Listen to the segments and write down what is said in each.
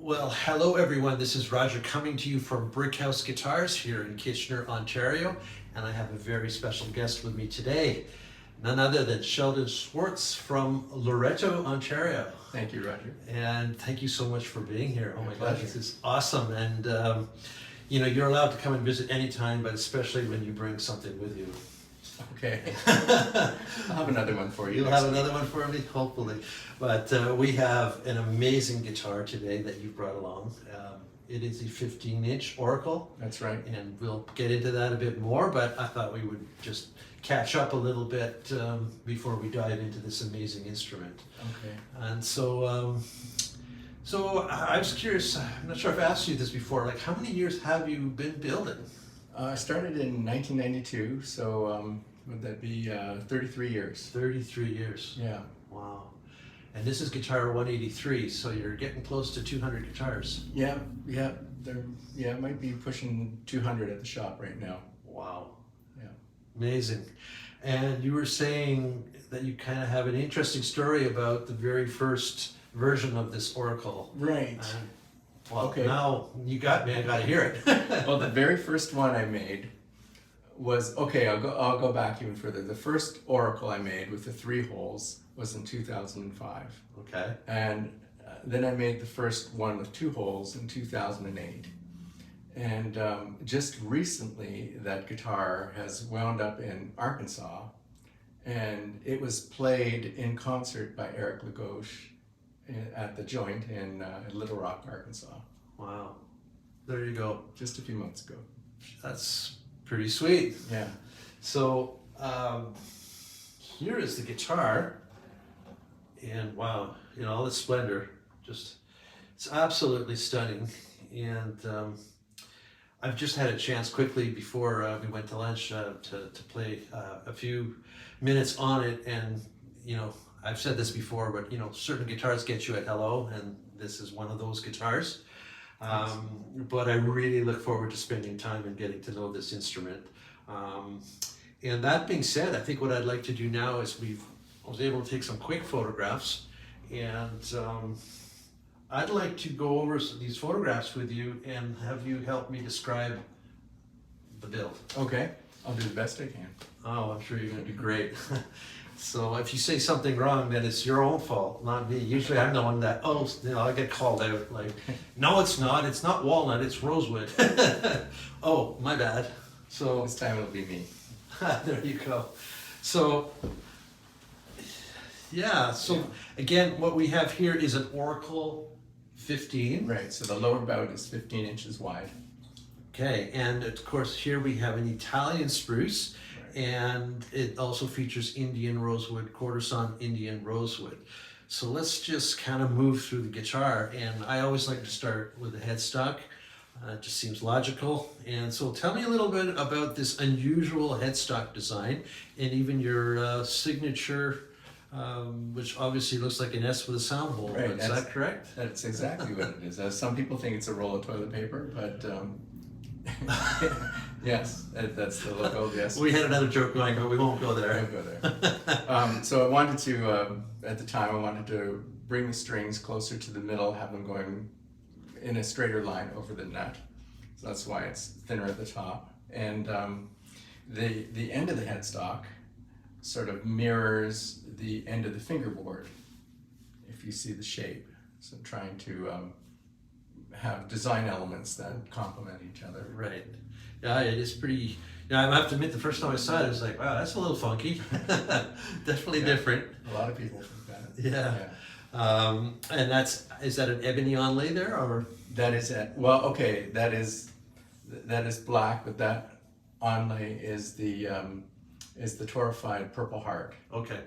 Well, hello everyone. This is Roger coming to you from Brickhouse Guitars here in Kitchener, Ontario, and I have a very special guest with me today, none other than Sheldon Schwartz from Loretto, Ontario. Thank you, Roger. And thank you so much for being here. Oh my pleasure. gosh, this is awesome. And you're allowed to come and visit anytime, but especially when you bring something with you. Okay. I'll have another one for you. You'll have another one for me, hopefully. But we have an amazing guitar today that you brought along. It is a 15-inch Oracle. That's right. And we'll get into that a bit more, but I thought we would just catch up a little bit before we dive into this amazing instrument. Okay. And so I was curious, I'm not sure if I've asked you this before, like how many years have you been building? I started in 1992, so would that be 33 years? 33 years. Yeah. Wow. And this is guitar 183, so you're getting close to 200 guitars. Yeah, it might be pushing 200 at the shop right now. Wow. Yeah. Amazing. And you were saying that you kind of have an interesting story about the very first version of this Oracle. Right. Well, okay. Now you got me. I got to hear it. Well, the very first one I made was, okay, I'll go back even further. The first Oracle I made with the 3 holes was in 2005. Okay. And then I made the first one with 2 holes in 2008. And just recently, that guitar has wound up in Arkansas, and it was played in concert by Eric Lagauche at the Joint in Little Rock, Arkansas. Wow. There you go. Just a few months ago. That's pretty sweet. Yeah. So here is the guitar, and wow, in all its splendor, just it's absolutely stunning. And I've just had a chance quickly before we went to lunch to play a few minutes on it, and I've said this before, but certain guitars get you at hello, and this is one of those guitars. But I really look forward to spending time and getting to know this instrument. And that being said, I think what I'd like to do now is I was able to take some quick photographs, and I'd like to go over these photographs with you and have you help me describe the build. Okay, I'll do the best I can. Oh, I'm sure you're going to do great. So if you say something wrong, then it's your own fault, not me. Usually I'm the one that, I get called out like, no, it's not walnut, it's rosewood. Oh, my bad. So this time it'll be me. there you go. So, again, what we have here is an Oracle 15. Right, so the lower bout is 15 inches wide. Okay, and of course here we have an Italian spruce. And it also features Indian rosewood, quarter-sawn Indian rosewood. So let's just kind of move through the guitar. And I always like to start with the headstock. It just seems logical. And so tell me a little bit about this unusual headstock design and even your signature, which obviously looks like an S with a sound hole. Right, Is that correct? That's exactly what it is. Some people think it's a roll of toilet paper, but yes, that's the logo. Yes. We had another joke going, but we won't go there. I won't go there. So I wanted to, at the time, I wanted to bring the strings closer to the middle, have them going in a straighter line over the nut. So that's why it's thinner at the top. And the end of the headstock sort of mirrors the end of the fingerboard, if you see the shape. So I'm trying to have design elements that complement each other. Right. Yeah, it is pretty. I have to admit, the first time I saw it, I was like, wow, that's a little funky. Definitely different. A lot of people think that. Yeah. And is that an ebony onlay there, or? That is it. Well, okay, that is black, but that onlay is the torrefied Purple Heart. Okay.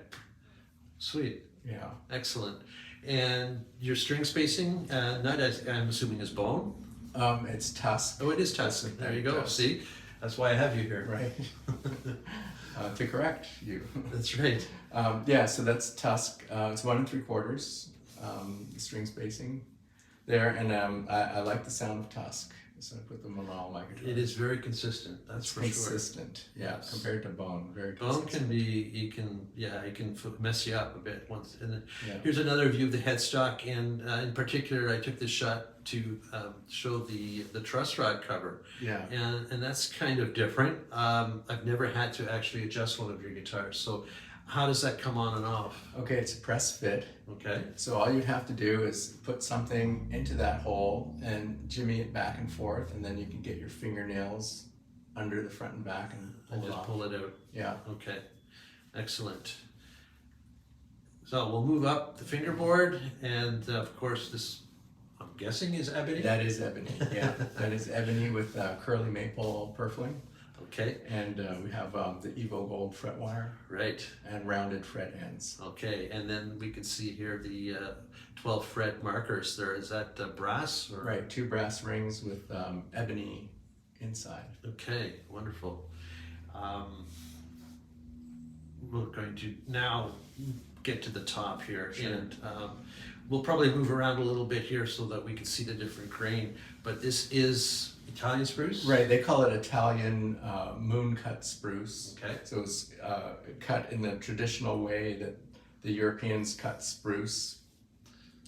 Sweet. Yeah. Excellent. And your string spacing, I'm assuming is bone? It's tusk. Oh, it is tusk. There you go. Tusk. See, that's why I have you here. Right. To correct you. That's right. So that's tusk. It's 1 3/4 string spacing there, and I like the sound of tusk. So I put them on all my guitars. It is very consistent. That's for consistent, sure. yeah, Yes. compared to bone, very Bone consistent. can be, it can mess you up a bit once. And then Yeah. here's another view of the headstock, and in particular, I took this shot to show the truss rod cover. Yeah. And that's kind of different. I've never had to actually adjust one of your guitars. So how does that come on and off? Okay, it's a press fit. Okay. So all you'd have to do is put something into that hole and jimmy it back and forth, and then you can get your fingernails under the front and back and pull it just off. pull it out. Yeah. Okay. Excellent. So we'll move up the fingerboard, and of course this, I'm guessing, is ebony? That is ebony, yeah. That is ebony with curly maple purfling. Okay. And we have the Evo Gold fret wire. Right. And rounded fret ends. Okay, and then we can see here the 12 fret markers there. Is that brass? Or? Right, 2 brass rings with ebony inside. Okay, wonderful. We're going to now get to the top here. Sure. And we'll probably move around a little bit here so that we can see the different grain. But this is Italian spruce? Right, they call it Italian moon cut spruce. Okay. So it's cut in the traditional way that the Europeans cut spruce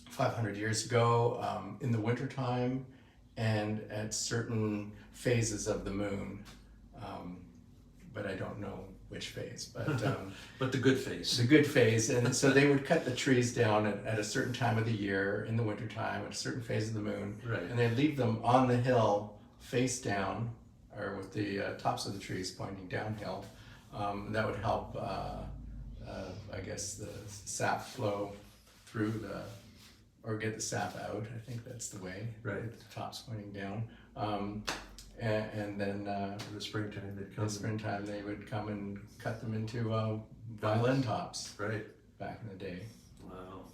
500 years ago in the wintertime and at certain phases of the moon. But I don't know which phase, but but the good phase. the good phase. And so they would cut the trees down at a certain time of the year in the wintertime at a certain phase of the moon. Right. And they'd leave them on the hill face down, or with the tops of the trees pointing downhill. That would help, I guess, the sap flow through or get the sap out. I think that's the way. Right. With the tops pointing down. And then In the springtime they'd in come. the springtime they would come and cut them into violin tops Right. back in the day. Wow.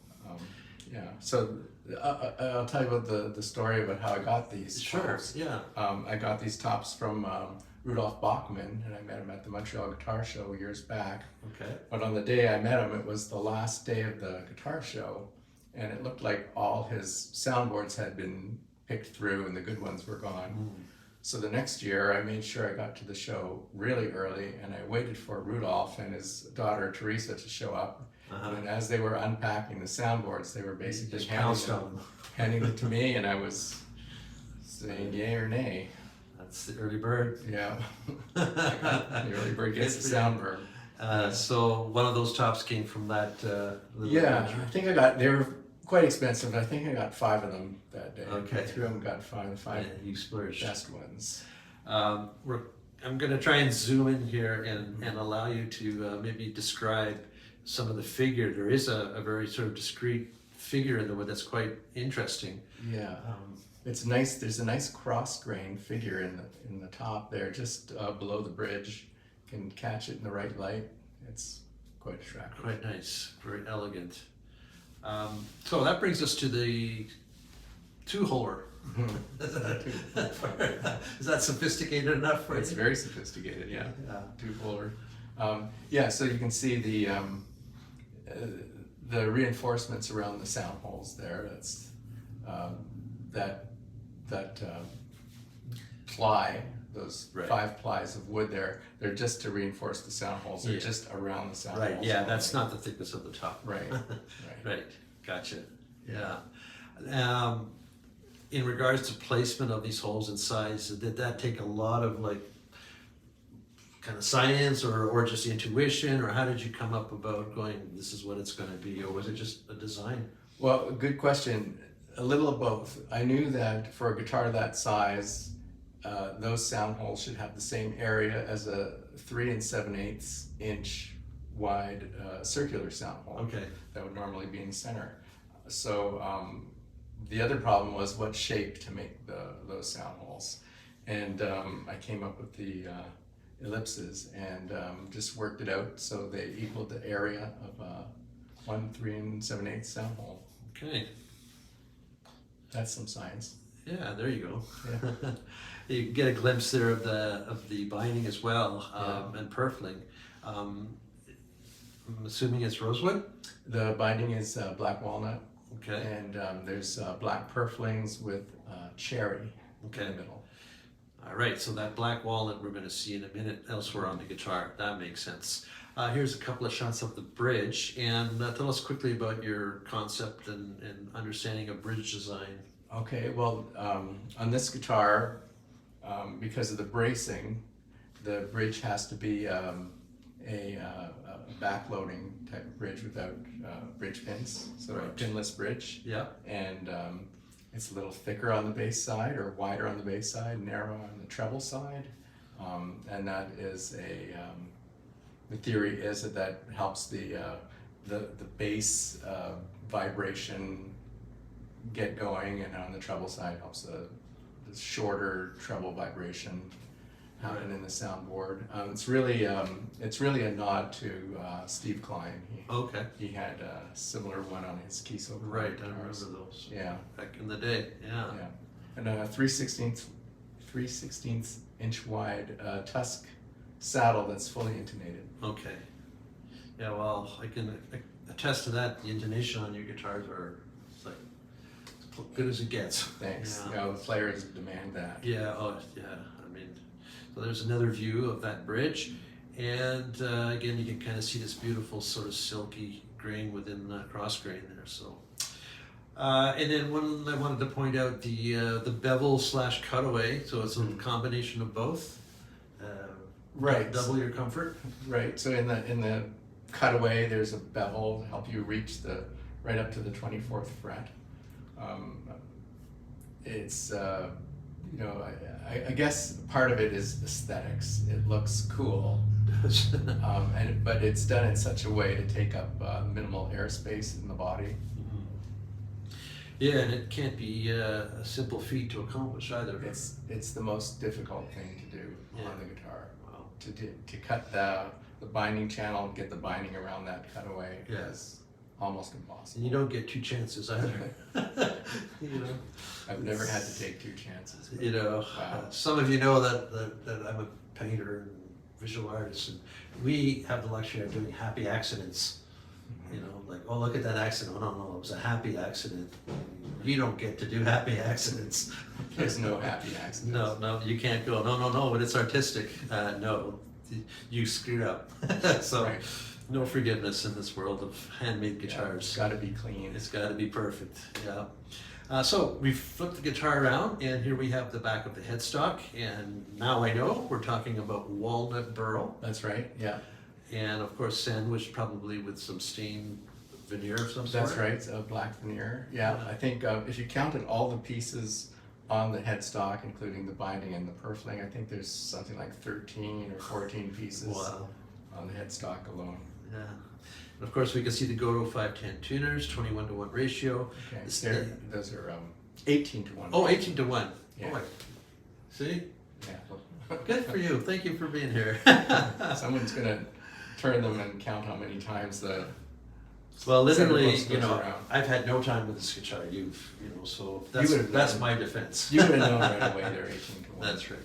Yeah, so I'll tell you about the story about how I got these Sure, tops. yeah. I got these tops from Rudolf Bachmann, and I met him at the Montreal Guitar Show years back. Okay. But on the day I met him, it was the last day of the guitar show, and it looked like all his soundboards had been picked through and the good ones were gone. So the next year, I made sure I got to the show really early, and I waited for Rudolph and his daughter Teresa to show up. And as they were unpacking the soundboards, they were basically Just pounced on them. handing them to me, and I was saying yay or nay. That's the early bird. Yeah, the early bird gets the soundbird. So one of those tops came from that. Little Yeah, adventure. I think they were quite expensive. I think I got 5 of them that day. Okay. 3 of them got 5, the 5 Yeah, you splurged. best ones. I'm going to try and zoom in here and allow you to maybe describe some of the figure. There is a very sort of discrete figure in the wood that's quite interesting. Yeah, it's nice. There's a nice cross grain figure in the top there, just below the bridge. Can catch it in the right light. It's quite attractive. Quite nice, very elegant. So that brings us to the two-holer. Is that sophisticated enough for It's you? very sophisticated. Yeah, Yeah. 2-puller. Yeah, so you can see the reinforcements around the sound holes there. That's that ply, those Right. 5 plies of wood there. They're just to reinforce the sound holes. They're Yeah. just around the sound Right, holes. yeah, that's not the thickness of the top. Right. Right, gotcha. Yeah. In regards to placement of these holes and size, did that take a lot of kind of science or just intuition, or how did you come up about going, this is what it's going to be, or was it just a design? Well, good question. A little of both. I knew that for a guitar that size, those sound holes should have the same area as a 3 7/8 inch wide circular sound hole. Okay. That would normally be in the center. So the other problem was what shape to make those sound holes. And I came up with the ellipses and just worked it out so they equaled the area of a 1 3 7/8 sound hole. Okay. That's some science. Yeah, there you go. Yeah. You get a glimpse there of the binding as well, Yeah. and purfling. I'm assuming it's rosewood. The binding is black walnut, Okay. and there's black purflings with cherry. Okay. in the middle. All right, so that black walnut we're going to see in a minute elsewhere on the guitar. That makes sense. Here's a couple of shots of the bridge, and tell us quickly about your concept and understanding of bridge design. Okay, well, on this guitar, because of the bracing, the bridge has to be a backloading type of bridge without bridge pins, so a Right. pinless bridge. Yeah. And it's a little thicker on the bass side, or wider on the bass side, narrow on the treble side. And that is the theory is that helps the bass vibration get going, and on the treble side helps the shorter treble vibration happen in the soundboard. It's really a nod to Steve Klein. Okay. He had a similar one on his Keyso. Right, I remember guitars. those. Yeah. Back in the day, yeah. Yeah. And a 3/16 inch wide Tusk saddle that's fully intonated. Okay. Yeah, well, I can attest to that. The intonation on your guitars are it's like as good as it gets. Thanks. Yeah. You know, the players demand that. Yeah, oh, yeah. I mean, so there's another view of that bridge. And again, you can kind of see this beautiful sort of silky grain within the cross grain there. So, and then one I wanted to point out the bevel / cutaway. So it's a combination of both. Right. Double your comfort. Right. So in the cutaway, there's a bevel to help you reach right up to the 24th fret. It's you know, I guess part of it is aesthetics. It looks cool, but it's done in such a way to take up minimal airspace in the body. Yeah, and it can't be a simple feat to accomplish either. It's the most difficult thing to do on the guitar. Wow. To cut the binding channel, get the binding around that cutaway is almost impossible. And you don't get two chances either. You know, I've never had to take two chances. you know, Wow. some of you know that I'm a painter and visual artist, and we have the luxury of doing happy accidents. You know, like, oh, look at that accident. Oh, no, it was a happy accident. You don't get to do happy accidents. There's no happy accidents. No, you can't go, no, but it's artistic. No, you screwed up. So, Right. no forgiveness in this world of handmade guitars. It's got to be clean. It's got to be perfect, yeah. So we've flipped the guitar around, and here we have the back of the headstock, and now I know we're talking about walnut burl, That's right. Yeah. and of course sandwiched probably with some stained veneer of some sort. That's right. It's a black veneer. Yeah. I think if you counted all the pieces on the headstock, including the binding and the purfling, I think there's something like 13 or 14 pieces Wow. on the headstock alone. Yeah. And of course we can see the Goto 510 tuners, 21:1 ratio. Okay. It's Those are 18-1. Oh, 18:1. Yeah. Oh, see? Yeah. Good for you. Thank you for being here. Someone's gonna turn them and count how many times the. Well, literally, Center post you goes know, around. I've had no time with this guitar. You know, so would've that's known. my defense. You would have known right away they're 18-1. That's right.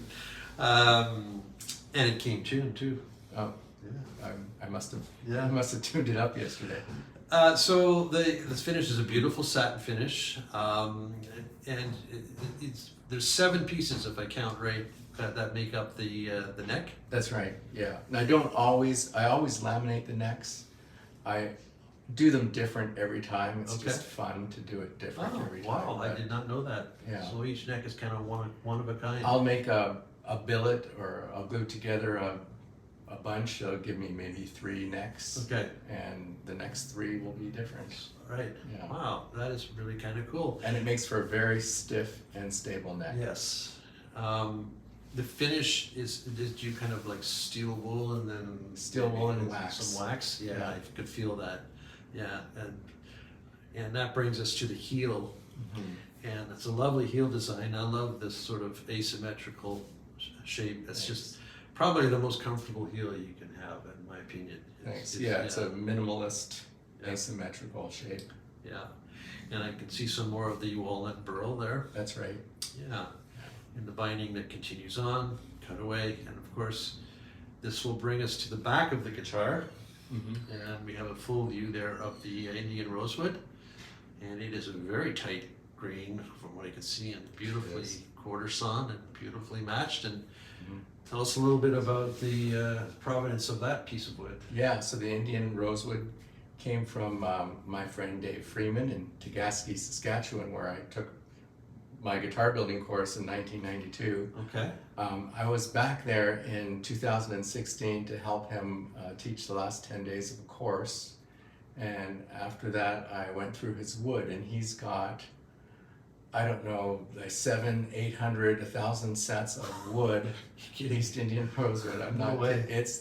And it came tuned too. Oh, Yeah. I must have. Yeah. I must have tuned it up yesterday. So this finish is a beautiful satin finish, and there's 7 pieces if I count right that make up the neck. That's right. Yeah. And I always laminate the necks. I do them different every time. It's Okay. just fun to do it different Oh every time. wow! I But did not know that. Yeah. So each neck is kind of one of a kind. I'll make a billet, or I'll glue together a bunch. It'll give me maybe 3 necks. Okay. And the next 3 will be different. Right. Yeah. Wow, that is really kind of cool. And it makes for a very stiff and stable neck. Yes. The finish did you kind of like steel wool and then Steel wool and maybe wax. some wax? Yeah, Yeah. I could feel that. Yeah, and that brings us to the heel, and it's a lovely heel design. I love this sort of asymmetrical shape. It's just probably the most comfortable heel you can have, in my opinion. Thanks. It's a minimalist, asymmetrical shape. Yeah, and I can see some more of the walnut burl there. That's right. Yeah, and the binding that continues on, cutaway, and of course, this will bring us to the back of the guitar, and we have a full view there of the Indian rosewood, and it is a very tight grain from what I can see, and beautifully quarter sawn and beautifully matched. And tell us a little bit about the provenance of that piece of wood. Yeah, so the Indian rosewood came from my friend Dave Freeman in Tegasky, Saskatchewan, where I took my guitar building course in 1992. Okay. I was back there in 2016 to help him teach the last 10 days of a course. And after that, I went through his wood, and he's got, I don't know, like 700, 800, 1,000 sets of wood, East Indian rosewood. I'm not kidding.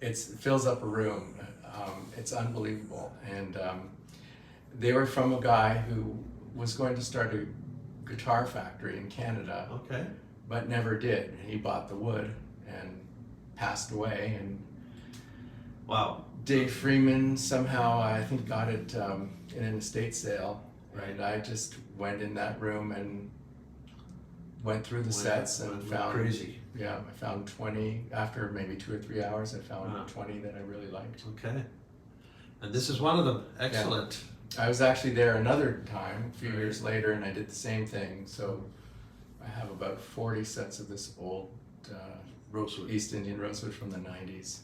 It fills up a room. It's unbelievable. And they were from a guy who was going to start a guitar factory in Canada, Okay. but never did. He bought the wood and passed away. And Wow. Dave Freeman somehow, I think, got it in an estate sale. Right. And I just went in that room and went through the sets and went found crazy. Yeah, I found 20 after maybe 2 or 3 hours. I found Wow. 20 that I really liked. Okay. And this is one of them. Excellent. I was actually there another time, a few years later, and I did the same thing. So I have about 40 sets of this old Rosewood. East Indian rosewood from the 90s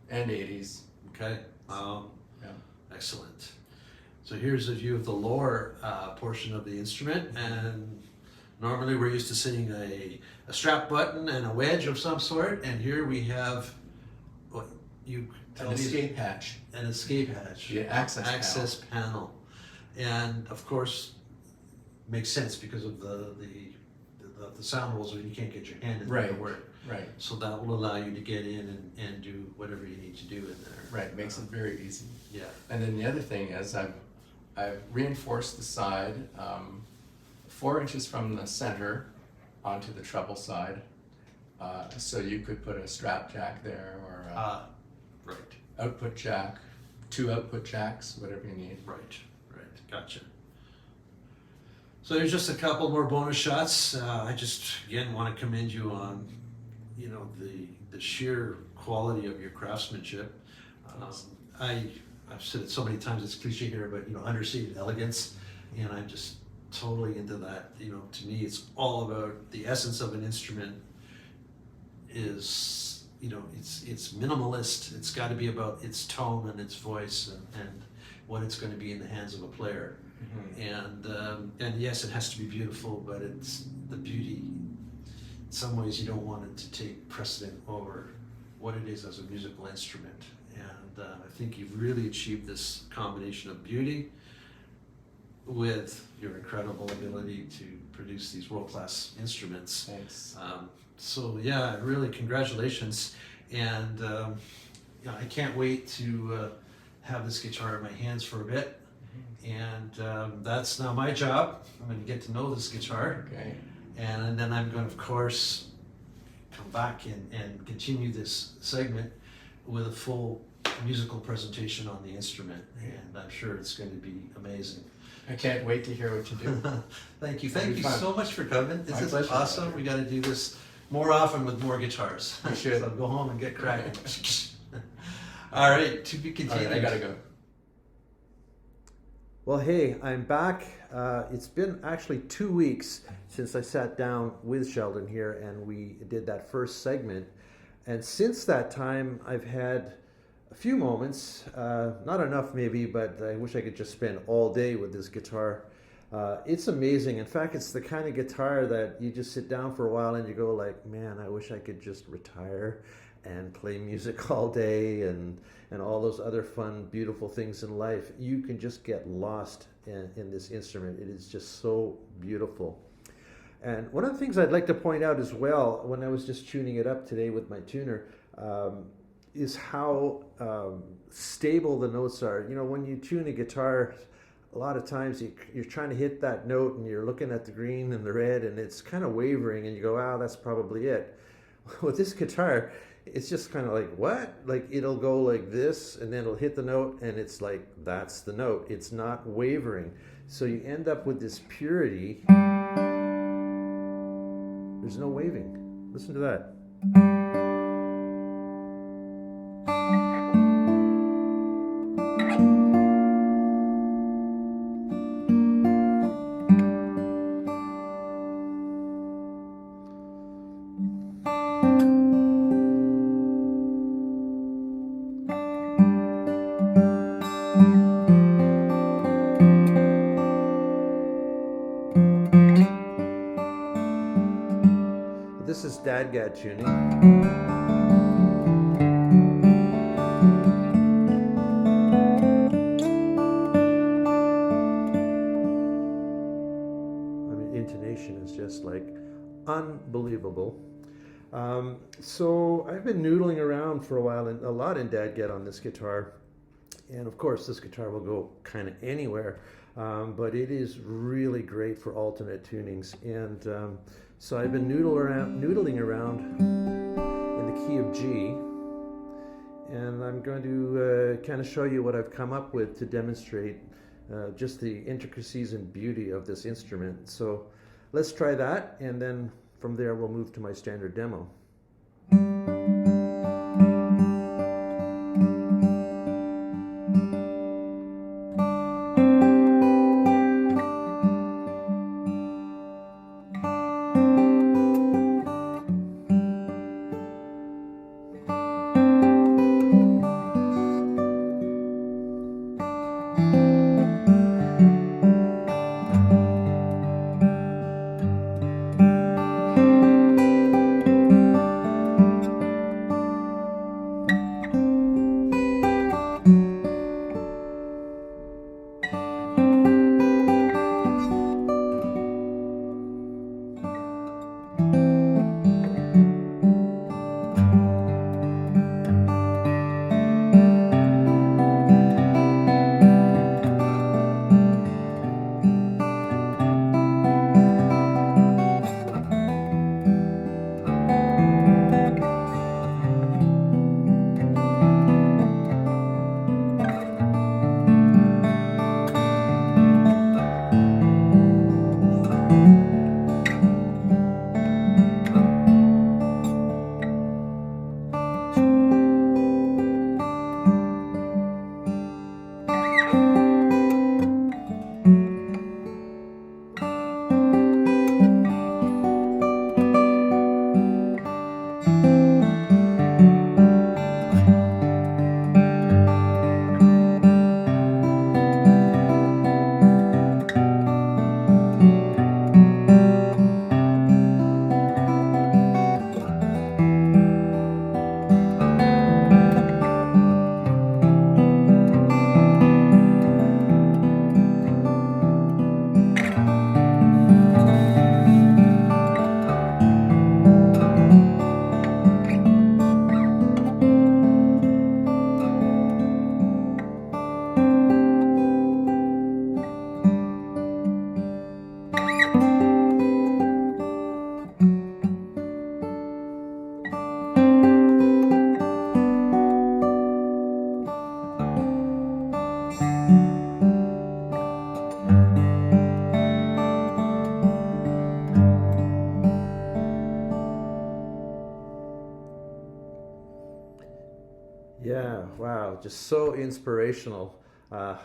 and 80s. Okay. Wow. Yeah. Excellent. So here's a view of the lower portion of the instrument, and normally we're used to seeing a strap button and a wedge of some sort, and here we have what you tell An me escape hatch. an escape hatch. Yeah, access panel. And of course makes sense because of the sound holes where you can't get your hand in there to Right. work. Right. So that will allow you to get in and do whatever you need to do in there. Right. Makes it very easy. Yeah. And then the other thing is I've reinforced the side 4 inches from the center onto the treble side. So you could put a strap jack there or a Right. output jack, 2 output jacks, whatever you need. Right. Gotcha. So there's just a couple more bonus shots. I just again want to commend you on, the sheer quality of your craftsmanship. I've said it so many times, it's cliche here, but understated elegance, and I'm just totally into that. To me, it's all about the essence of an instrument. Is it's minimalist. It's got to be about its tone and its voice and what it's going to be in the hands of a player. And yes, it has to be beautiful, but it's the beauty. In some ways, you don't want it to take precedent over what it is as a musical instrument. And I think you've really achieved this combination of beauty with your incredible ability to produce these world-class instruments. Thanks. So yeah, really congratulations. And I can't wait to have this guitar in my hands for a bit. And that's now my job. I'm going to get to know this guitar. Okay. And then I'm going to, of course, come back and continue this segment with a full musical presentation on the instrument. And I'm sure it's going to be amazing. I can't wait to hear what you do. Thank you. It'll Thank be you fun. so much for coming. This My is pleasure. awesome. We got to do this more often with more guitars. We should. So go home and get cracking. All right, to be All continued. right, I gotta go. Well, hey, I'm back. It's been actually 2 weeks since I sat down with Sheldon here and we did that first segment. And since that time, I've had a few moments, not enough maybe, but I wish I could just spend all day with this guitar. It's amazing. In fact, it's the kind of guitar that you just sit down for a while and you go like, man, I wish I could just retire and play music all day and all those other fun, beautiful things in life. You can just get lost in this instrument. It is just so beautiful. And one of the things I'd like to point out as well, when I was just tuning it up today with my tuner, is how stable the notes are. When you tune a guitar, a lot of times you're trying to hit that note and you're looking at the green and the red and it's kind of wavering and you go, wow, that's probably it. With this guitar, it's just kind of like, what? Like it'll go like this and then it'll hit the note and it's like, that's the note. It's not wavering. So you end up with this purity. There's no waving. Listen to that. this is dadgad tuning. I mean, intonation is just like unbelievable. So I've been noodling around for a while and a lot in dadgad on this guitar. And of course, this guitar will go kind of anywhere, but it is really great for alternate tunings. And so I've been noodling around in the key of G, and I'm going to kind of show you what I've come up with to demonstrate just the intricacies and beauty of this instrument. So let's try that, and then from there we'll move to my standard demo. Yeah, wow, just so inspirational. Man,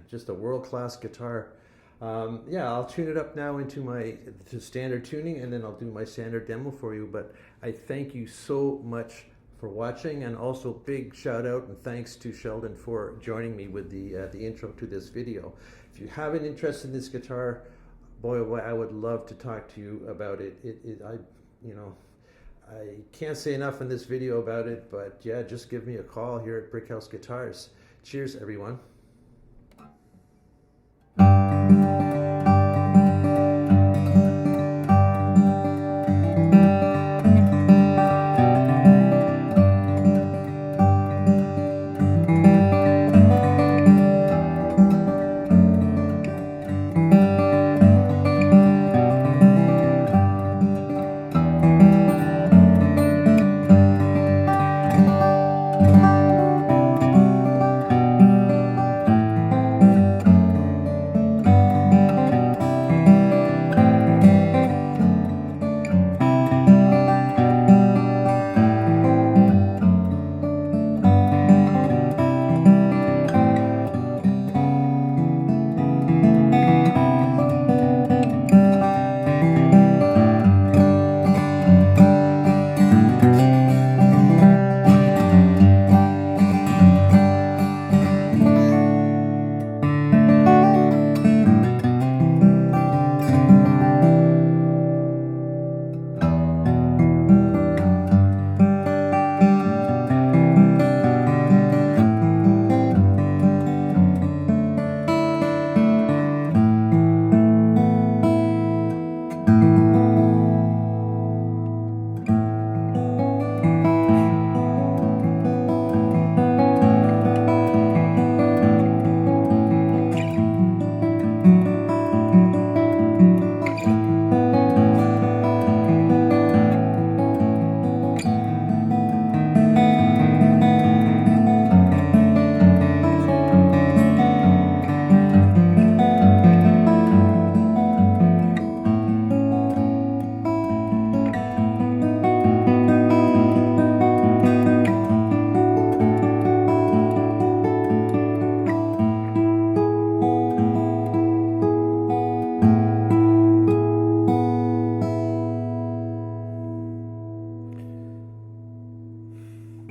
just a world-class guitar. Yeah, I'll tune it up now to standard tuning, and then I'll do my standard demo for you. But I thank you so much for watching, and also big shout out and thanks to Sheldon for joining me with the intro to this video. If you have an interest in this guitar, boy, oh boy, I would love to talk to you about it. I can't say enough in this video about it, but yeah, just give me a call here at Brickhouse Guitars. Cheers, everyone.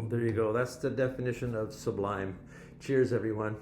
There you go. That's the definition of sublime. Cheers, everyone.